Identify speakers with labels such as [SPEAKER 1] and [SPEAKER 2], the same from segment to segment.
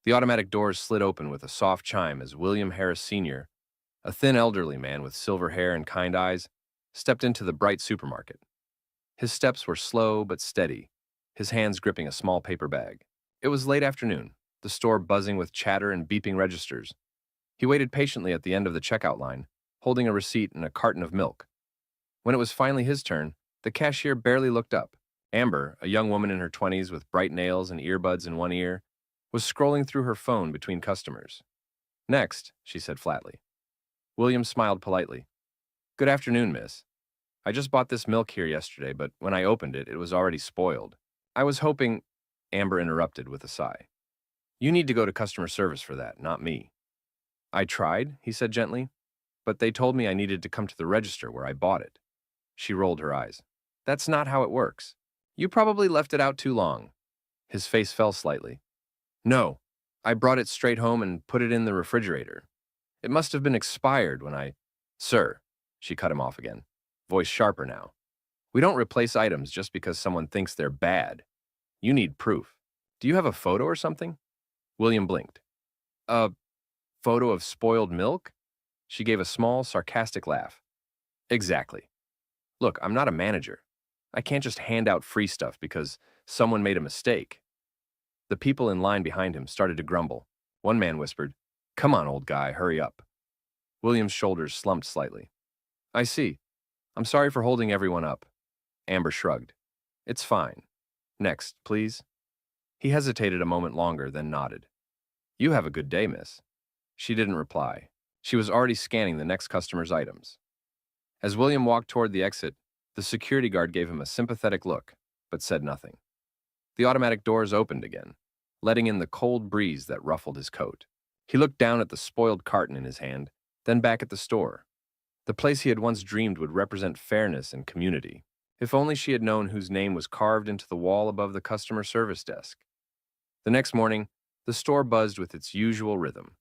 [SPEAKER 1] The automatic doors slid open with a soft chime as William Harris Sr., a thin elderly man with silver hair and kind eyes, stepped into the bright supermarket. His steps were slow but steady, his hands gripping a small paper bag. It was late afternoon, the store buzzing with chatter and beeping registers. He waited patiently at the end of the checkout line, holding a receipt and a carton of milk. When it was finally his turn, the cashier barely looked up. Amber, a young woman in her 20s with bright nails and earbuds in one ear, was scrolling through her phone between customers. Next, she said flatly. William smiled politely. Good afternoon, miss. I just bought this milk here yesterday, but when I opened it, it was already spoiled. I was hoping, Amber interrupted with a sigh. You need to go to customer service for that, not me. I tried, he said gently, but they told me I needed to come to the register where I bought it. She rolled her eyes. That's not how it works. You probably left it out too long. His face fell slightly. No, I brought it straight home and put it in the refrigerator. It must have been expired when I... Sir, she cut him off again, voice sharper now. We don't replace items just because someone thinks they're bad. You need proof. Do you have a photo or something? William blinked. A photo of spoiled milk? She gave a small, sarcastic laugh. Exactly. Look, I'm not a manager. I can't just hand out free stuff because someone made a mistake. The people in line behind him started to grumble. One man whispered, Come on, old guy, hurry up. William's shoulders slumped slightly. I see. I'm sorry for holding everyone up. Amber shrugged. It's fine. Next, please. He hesitated a moment longer, then nodded. You have a good day, miss. She didn't reply. She was already scanning the next customer's items. As William walked toward the exit, the security guard gave him a sympathetic look, but said nothing. The automatic doors opened again, letting in the cold breeze that ruffled his coat. He looked down at the spoiled carton in his hand, then back at the store. The place he had once dreamed would represent fairness and community. If only she had known whose name was carved into the wall above the customer service desk. The next morning, the store buzzed with its usual rhythm.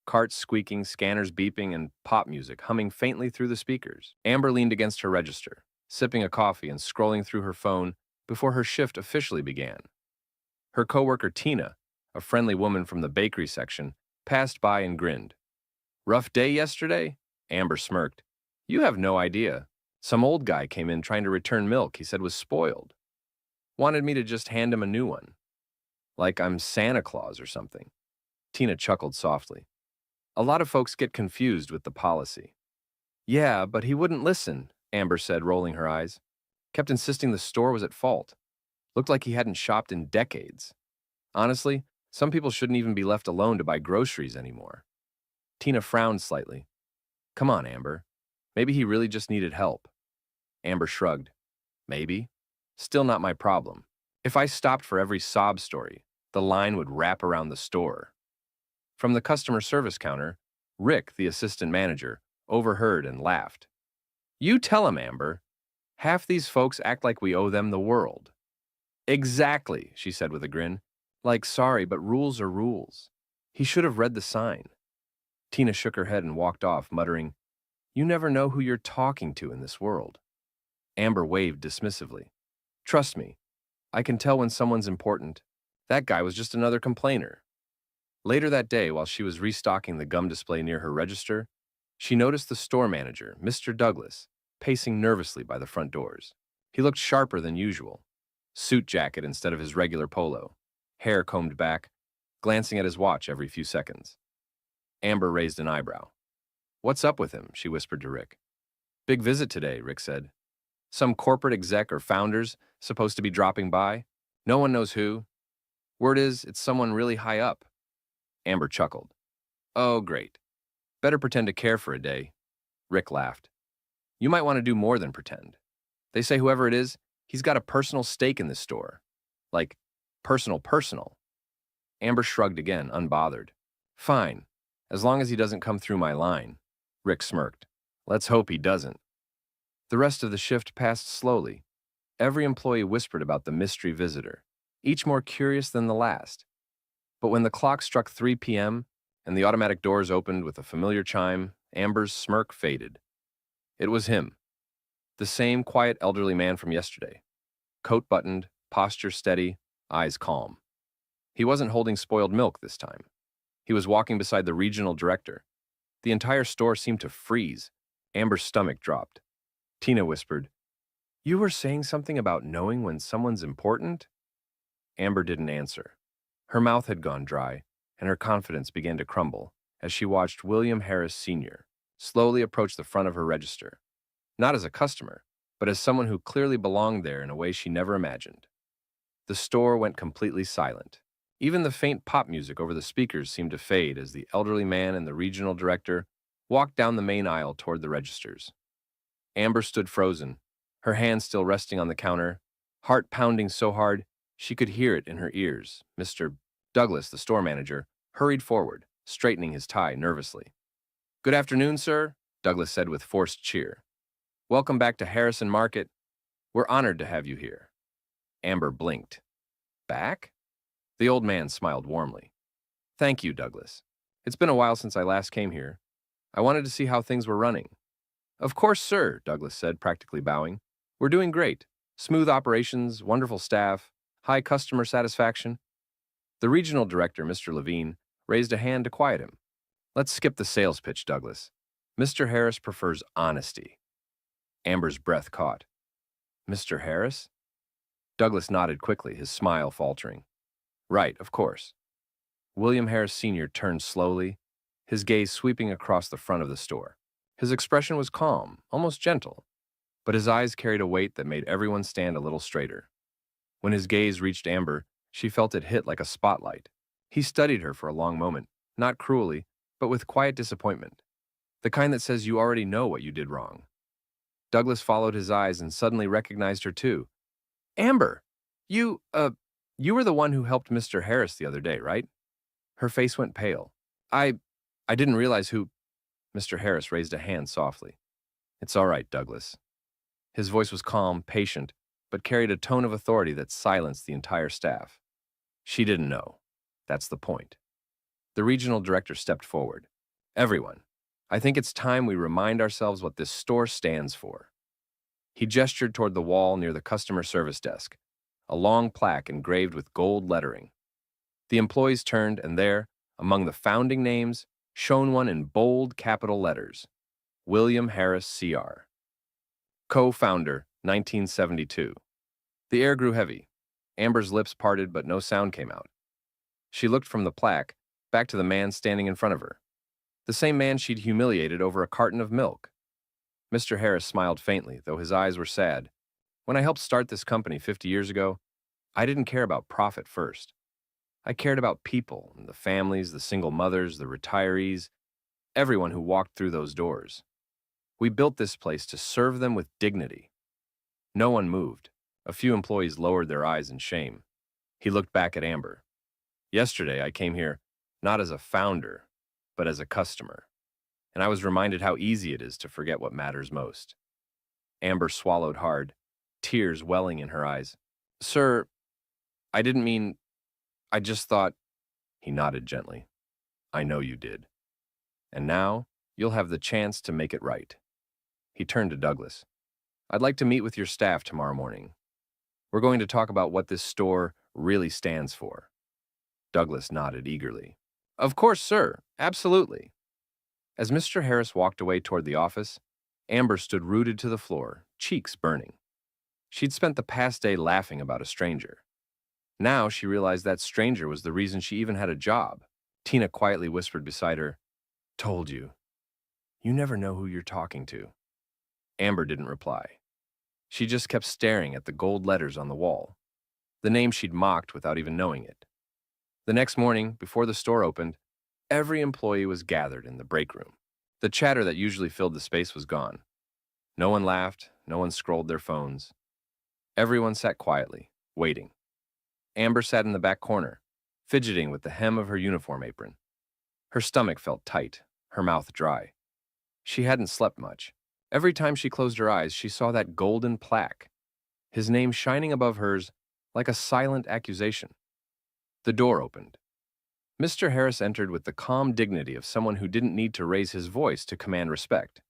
[SPEAKER 1] Carts squeaking, scanners beeping, and pop music humming faintly through the speakers. Amber leaned against her register, sipping a coffee and scrolling through her phone before her shift officially began. Her coworker Tina, a friendly woman from the bakery section, passed by and grinned. Rough day yesterday? Amber smirked. You have no idea. Some old guy came in trying to return milk he said was spoiled. Wanted me to just hand him a new one. Like I'm Santa Claus or something. Tina chuckled softly. A lot of folks get confused with the policy. Yeah, but he wouldn't listen, Amber said, rolling her eyes. Kept insisting the store was at fault. Looked like he hadn't shopped in decades. Honestly, some people shouldn't even be left alone to buy groceries anymore. Tina frowned slightly. Come on, Amber. Maybe he really just needed help. Amber shrugged. Maybe. Still not my problem. If I stopped for every sob story, the line would wrap around the store. From the customer service counter, Rick, the assistant manager, overheard and laughed. You tell him, Amber. Half these folks act like we owe them the world. Exactly, she said with a grin. Like, sorry, but rules are rules. He should have read the sign. Tina shook her head and walked off, muttering, You never know who you're talking to in this world. Amber waved dismissively. Trust me, I can tell when someone's important. That guy was just another complainer. Later that day, while she was restocking the gum display near her register, she noticed the store manager, Mr. Douglas, pacing nervously by the front doors. He looked sharper than usual. Suit jacket instead of his regular polo, hair combed back, glancing at his watch every few seconds. Amber raised an eyebrow. What's up with him? She whispered to Rick. Big visit today, Rick said. Some corporate exec or founders supposed to be dropping by. No one knows who. Word is, it's someone really high up. Amber chuckled. Oh, great. Better pretend to care for a day. Rick laughed. You might want to do more than pretend. They say whoever it is, he's got a personal stake in this store. Like, personal. Amber shrugged again, unbothered. Fine, as long as he doesn't come through my line. Rick smirked. Let's hope he doesn't. The rest of the shift passed slowly. Every employee whispered about the mystery visitor, each more curious than the last. But when the clock struck 3 p.m. and the automatic doors opened with a familiar chime, Amber's smirk faded. It was him, the same quiet elderly man from yesterday. Coat buttoned, posture steady, eyes calm. He wasn't holding spoiled milk this time. He was walking beside the regional director. The entire store seemed to freeze. Amber's stomach dropped. Tina whispered, "You were saying something about knowing when someone's important?" Amber didn't answer. Her mouth had gone dry, and her confidence began to crumble as she watched William Harris Sr. slowly approach the front of her register, not as a customer, but as someone who clearly belonged there in a way she never imagined. The store went completely silent. Even the faint pop music over the speakers seemed to fade as the elderly man and the regional director walked down the main aisle toward the registers. Amber stood frozen, her hand still resting on the counter, heart pounding so hard she could hear it in her ears. Mr. Douglas, the store manager, hurried forward, straightening his tie nervously. "Good afternoon, sir," Douglas said with forced cheer. "Welcome back to Harrison Market. We're honored to have you here." Amber blinked. "Back?" The old man smiled warmly. "Thank you, Douglas. It's been a while since I last came here. I wanted to see how things were running." "Of course, sir," Douglas said, practically bowing. "We're doing great. Smooth operations, wonderful staff, high customer satisfaction." The regional director, Mr. Levine, raised a hand to quiet him. "Let's skip the sales pitch, Douglas. Mr. Harris prefers honesty." Amber's breath caught. "Mr. Harris?" Douglas nodded quickly, his smile faltering. "Right, of course." William Harris Sr. turned slowly, his gaze sweeping across the front of the store. His expression was calm, almost gentle, but his eyes carried a weight that made everyone stand a little straighter. When his gaze reached Amber, she felt it hit like a spotlight. He studied her for a long moment, not cruelly, but with quiet disappointment, the kind that says you already know what you did wrong. Douglas followed his eyes and suddenly recognized her too. "Amber, you were the one who helped Mr. Harris the other day, right?" Her face went pale. I didn't realize who—" Mr. Harris raised a hand softly. "It's all right, Douglas." His voice was calm, patient, but carried a tone of authority that silenced the entire staff. "She didn't know. That's the point." The regional director stepped forward. "Everyone, I think it's time we remind ourselves what this store stands for." He gestured toward the wall near the customer service desk, a long plaque engraved with gold lettering. The employees turned, and there, among the founding names, shone one in bold capital letters: William Harris, Cr. Co-founder, 1972. The air grew heavy. Amber's lips parted, but no sound came out. She looked from the plaque back to the man standing in front of her, the same man she'd humiliated over a carton of milk. Mr. Harris smiled faintly, though his eyes were sad. "When I helped start this company 50 years ago, I didn't care about profit first. I cared about people, the families, the single mothers, the retirees, everyone who walked through those doors. We built this place to serve them with dignity." No one moved. A few employees lowered their eyes in shame. He looked back at Amber. "Yesterday, I came here not as a founder, but as a customer, and I was reminded how easy it is to forget what matters most." Amber swallowed hard, tears welling in her eyes. "Sir, I didn't mean, I just thought—" He nodded gently. "I know you did. And now, you'll have the chance to make it right." He turned to Douglas. "I'd like to meet with your staff tomorrow morning. We're going to talk about what this store really stands for." Douglas nodded eagerly. "Of course, sir. Absolutely." As Mr. Harris walked away toward the office, Amber stood rooted to the floor, cheeks burning. She'd spent the past day laughing about a stranger. Now she realized that stranger was the reason she even had a job. Tina quietly whispered beside her, "Told you. You never know who you're talking to." Amber didn't reply. She just kept staring at the gold letters on the wall, the name she'd mocked without even knowing it. The next morning, before the store opened, every employee was gathered in the break room. The chatter that usually filled the space was gone. No one laughed, no one scrolled their phones. Everyone sat quietly, waiting. Amber sat in the back corner, fidgeting with the hem of her uniform apron. Her stomach felt tight, her mouth dry. She hadn't slept much. Every time she closed her eyes, she saw that golden plaque, his name shining above hers like a silent accusation. The door opened. Mr. Harris entered with the calm dignity of someone who didn't need to raise his voice to command respect.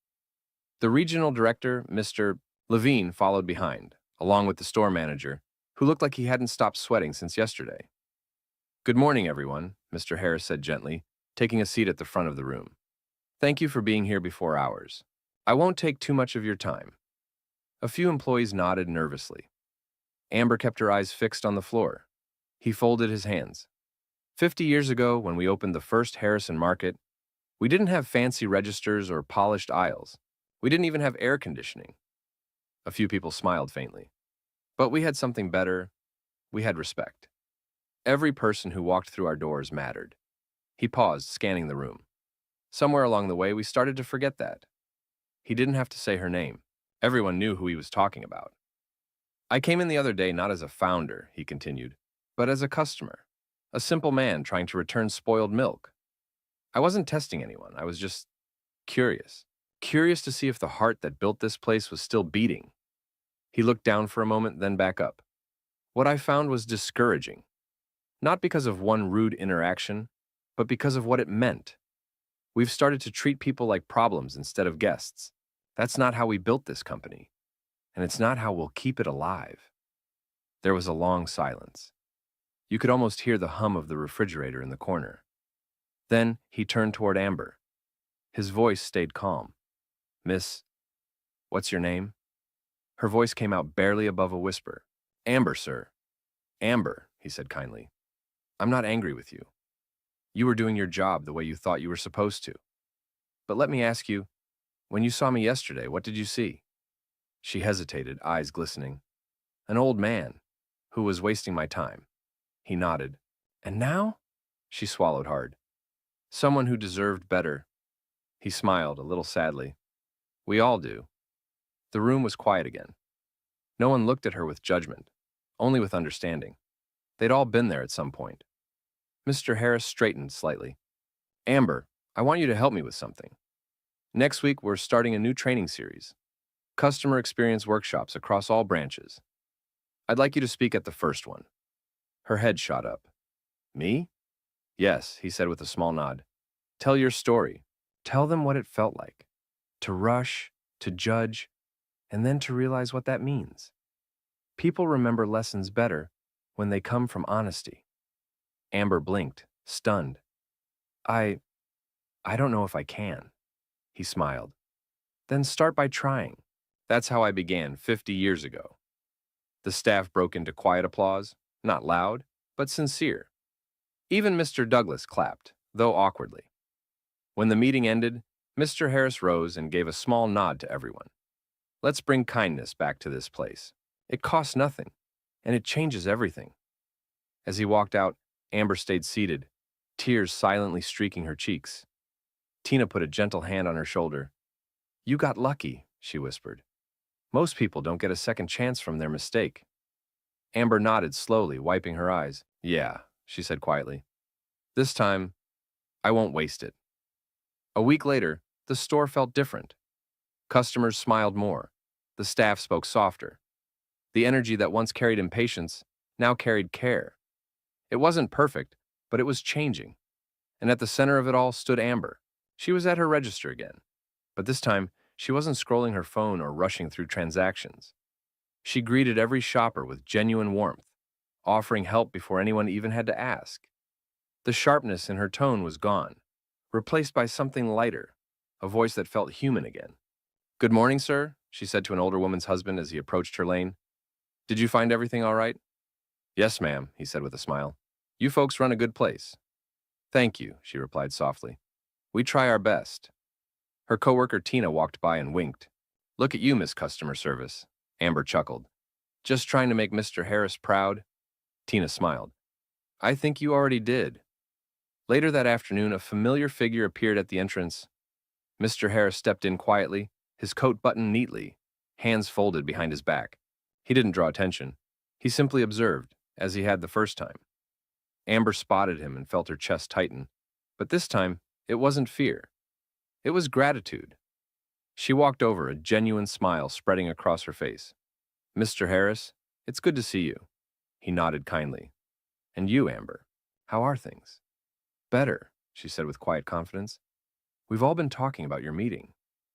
[SPEAKER 1] The regional director, Mr. Levine, followed behind, along with the store manager, who looked like he hadn't stopped sweating since yesterday. Good morning, everyone, Mr. Harris said gently, taking a seat at the front of the room. Thank you for being here before hours. I won't take too much of your time. A few employees nodded nervously. Amber kept her eyes fixed on the floor. He folded his hands. 50 years ago, when we opened the first Harrison Market, we didn't have fancy registers or polished aisles. We didn't even have air conditioning. A few people smiled faintly. But we had something better. We had respect. Every person who walked through our doors mattered. He paused, scanning the room. Somewhere along the way, we started to forget that. He didn't have to say her name. Everyone knew who he was talking about. I came in the other day not as a founder, he continued, but as a customer. A simple man trying to return spoiled milk. I wasn't testing anyone. I was just curious. Curious to see if the heart that built this place was still beating. He looked down for a moment, then back up. What I found was discouraging. Not because of one rude interaction, but because of what it meant. We've started to treat people like problems instead of guests. That's not how we built this company, and it's not how we'll keep it alive. There was a long silence. You could almost hear the hum of the refrigerator in the corner. Then he turned toward Amber. His voice stayed calm. Miss, what's your name? Her voice came out barely above a whisper. Amber, sir. Amber, he said kindly. I'm not angry with you. You were doing your job the way you thought you were supposed to. But let me ask you, when you saw me yesterday, what did you see? She hesitated, eyes glistening. An old man, who was wasting my time. He nodded. And now? She swallowed hard. Someone who deserved better. He smiled, a little sadly. We all do. The room was quiet again. No one looked at her with judgment, only with understanding. They'd all been there at some point. Mr. Harris straightened slightly. Amber, I want you to help me with something. Next week, we're starting a new training series. Customer experience workshops across all branches. I'd like you to speak at the first one. Her head shot up. Me? Yes, he said with a small nod. Tell your story. Tell them what it felt like. To rush, to judge, and then to realize what that means. People remember lessons better when they come from honesty. Amber blinked, stunned. I don't know if I can. He smiled. Then start by trying. That's how I began 50 years ago. The staff broke into quiet applause, not loud, but sincere. Even Mr. Douglas clapped, though awkwardly. When the meeting ended, Mr. Harris rose and gave a small nod to everyone. Let's bring kindness back to this place. It costs nothing, and it changes everything. As he walked out, Amber stayed seated, tears silently streaking her cheeks. Tina put a gentle hand on her shoulder. You got lucky, she whispered. Most people don't get a second chance from their mistake. Amber nodded slowly, wiping her eyes. Yeah, she said quietly. This time, I won't waste it. A week later, the store felt different. Customers smiled more. The staff spoke softer. The energy that once carried impatience now carried care. It wasn't perfect, but it was changing. And at the center of it all stood Amber. She was at her register again. But this time, she wasn't scrolling her phone or rushing through transactions. She greeted every shopper with genuine warmth, offering help before anyone even had to ask. The sharpness in her tone was gone, replaced by something lighter, a voice that felt human again. Good morning, sir, she said to an older woman's husband as he approached her lane. Did you find everything all right? Yes, ma'am, he said with a smile. You folks run a good place. Thank you, she replied softly. We try our best. Her coworker Tina walked by and winked. Look at you, Miss Customer Service. Amber chuckled. Just trying to make Mr. Harris proud? Tina smiled. I think you already did. Later that afternoon, a familiar figure appeared at the entrance. Mr. Harris stepped in quietly, his coat buttoned neatly, hands folded behind his back. He didn't draw attention. He simply observed, as he had the first time. Amber spotted him and felt her chest tighten. But this time, it wasn't fear. It was gratitude. She walked over, a genuine smile spreading across her face. Mr. Harris, it's good to see you. He nodded kindly. And you, Amber, how are things? Better, she said with quiet confidence. We've all been talking about your meeting.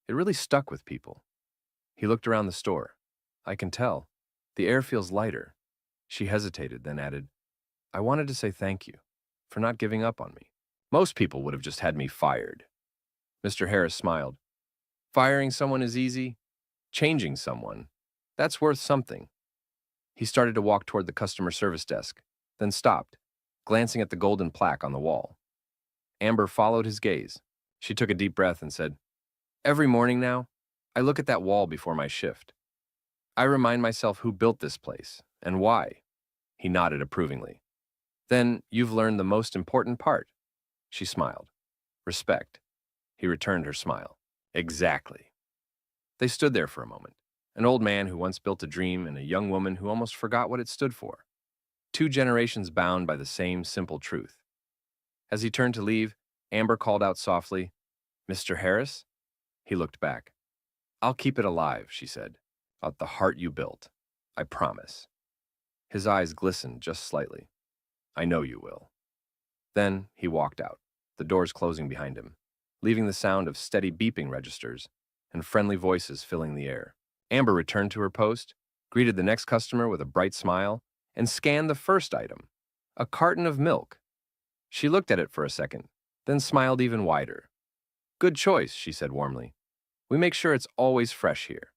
[SPEAKER 1] It really stuck with people. He looked around the store. I can tell. The air feels lighter. She hesitated, then added, I wanted to say thank you. for not giving up on me. Most people would have just had me fired. Mr. Harris smiled. Firing someone is easy. Changing someone, that's worth something. He started to walk toward the customer service desk, then stopped, glancing at the golden plaque on the wall. Amber followed his gaze. She took a deep breath and said, Every morning now, I look at that wall before my shift. I remind myself who built this place and why. He nodded approvingly. Then you've learned the most important part. She smiled. Respect. He returned her smile. Exactly. They stood there for a moment. An old man who once built a dream and a young woman who almost forgot what it stood for. Two generations bound by the same simple truth. As he turned to leave, Amber called out softly, Mr. Harris? He looked back. I'll keep it alive, she said. At the heart you built. I promise. His eyes glistened just slightly. I know you will. Then he walked out, the doors closing behind him, leaving the sound of steady beeping registers and friendly voices filling the air. Amber returned to her post, greeted the next customer with a bright smile, and scanned the first item, a carton of milk. She looked at it for a second, then smiled even wider. Good choice, she said warmly. We make sure it's always fresh here.